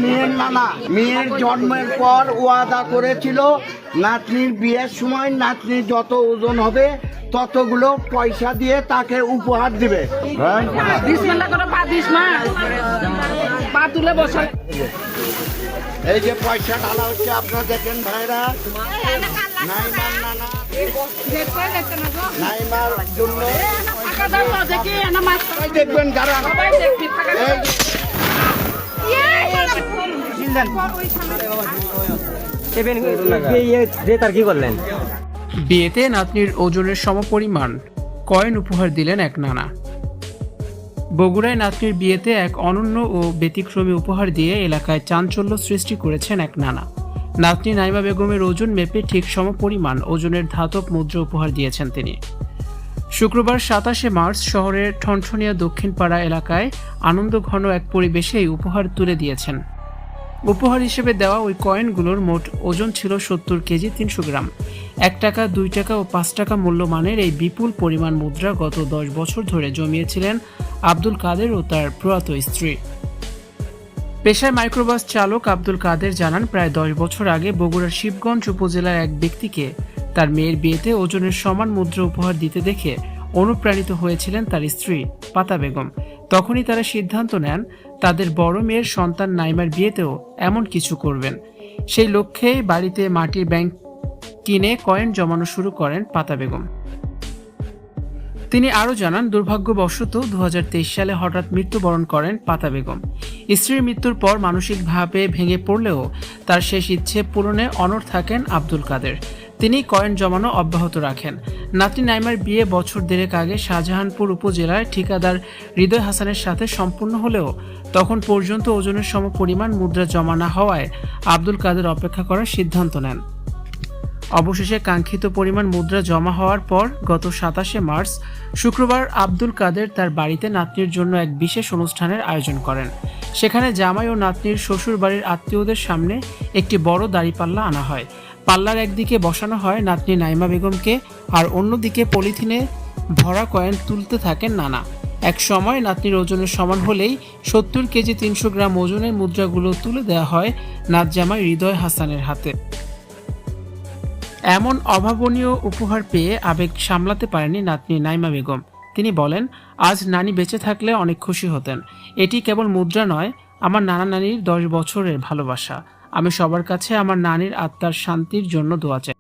মেয়ের নানা মেয়ের জন্মের পর ওয়াদা করেছিল নাতনির বিয়ের সময় নাতনির যত ওজন হবে ততগুলো পয়সা দিয়ে তাকে উপহার দিবে। এই যে পয়সা ঢালা হচ্ছে আপনারা দেখেন ভাইরা, নাইমার নানা নাইমার জন্য দেখবেন যারা বিয়েতে নাতনির ওজনের সমপরিমাণ কয়েন উপহার দিলেন এক নানা। বগুড়ায় নাতনির বিয়েতে এক অনন্য ও ব্যতিক্রমী উপহার দিয়ে এলাকায় চাঞ্চল্য সৃষ্টি করেছেন এক নানা। নাতনি নাইমা বেগমের ওজন মেপে ঠিক সমপরিমাণ ওজনের ধাতব মুদ্রা উপহার দিয়েছেন তিনি। শুক্রবার 27শে মার্চ শহরের ঠনঠনিয়া দক্ষিণপাড়া এলাকায় আনন্দঘন এক পরিবেশে এই উপহার তুলে দিয়েছেন। উপহার হিসেবে দেওয়া ওই কয়েনগুলোর মোট ওজন ছিল 70 কেজি 300 গ্রাম। 1 টাকা, 2 টাকা ও 5 টাকা মূল্যমানের এই বিপুল পরিমাণ মুদ্রা গত 10 বছর ধরে জমিয়েছিলেন আব্দুল কাদের ও তার প্রয়াত স্ত্রী। পেশায় মাইক্রোবাস চালক আব্দুল কাদের জানান, প্রায় 10 বছর আগে বগুড়ার শিবগঞ্জ উপজেলার এক ব্যক্তিকে তার মেয়ের বিয়েতে ওজনের সমান মুদ্রা উপহার দিতে দেখে অনুপ্রাণিত হয়েছিলেন তার স্ত্রী পাতা বেগম। তখনই তারা সিদ্ধান্ত নেন তাদের বড় মেয়ের সন্তান নাইমার বিয়েতেও এমন কিছু করবেন। সেই লক্ষ্যেই বাড়িতে মাটির ব্যাংক কিনে কয়েন জমানো শুরু করেন পাতা বেগম। তিনি আরও জানান, দুর্ভাগ্যবশত 2023 সালে হঠাৎ মৃত্যুবরণ করেন পাতা বেগম। স্ত্রীর মৃত্যুর পর মানসিকভাবে ভেঙে পড়লেও তার শেষ ইচ্ছে পূরণে অনড় থাকেন আব্দুল কাদের। তিনি কয়েন জমানো অব্যাহত রাখেন। নাতনি নাইমার বিয়ে বছর দেড়েক আগে শাহজাহানপুর উপজেলায় ঠিকাদার হৃদয় হাসানের সাথে সম্পূর্ণ হলেও তখন পর্যন্ত ওজনের সমপরিমাণ মুদ্রা জমা না হওয়ায় আব্দুল কাদের অপেক্ষা করার সিদ্ধান্ত নেন। অবশেষে কাঙ্ক্ষিত পরিমাণ মুদ্রা জমা হওয়ার পর গত 27শে মার্চ শুক্রবার আব্দুল কাদের তার বাড়িতে নাতনির জন্য এক বিশেষ অনুষ্ঠানের আয়োজন করেন। সেখানে জামাই ও নাতনির শ্বশুর বাড়ির আত্মীয়দের সামনে একটি বড় দাঁড়িপাল্লা আনা হয়। পাল্লার একদিকে বসানো হয় নাতনি নাইমা বেগমকে, আর অন্যদিকে পলিথিনে ভরা কয়েন তুলতে থাকেন নানা। এক সময় নাতনির ওজনের সমান হলেই 70 কেজি 300 গ্রাম ওজনের মুদ্রাগুলো তুলে দেওয়া হয় নাত জামাই হৃদয় হাসানের হাতে। এমন অভাবনীয় উপহার পেয়ে আবেগ সামলাতে পারেনি নাতনি নাইমা বেগম। তিনি বলেন, আজ নানি বেঁচে থাকলে অনেক খুশি হতেন। এটি কেবল মুদ্রা নয়, আমার নানা নানির 10 বছরের ভালোবাসা। আমি সবার কাছে আমার নানির আত্মার শান্তির জন্য দোয়া চাই।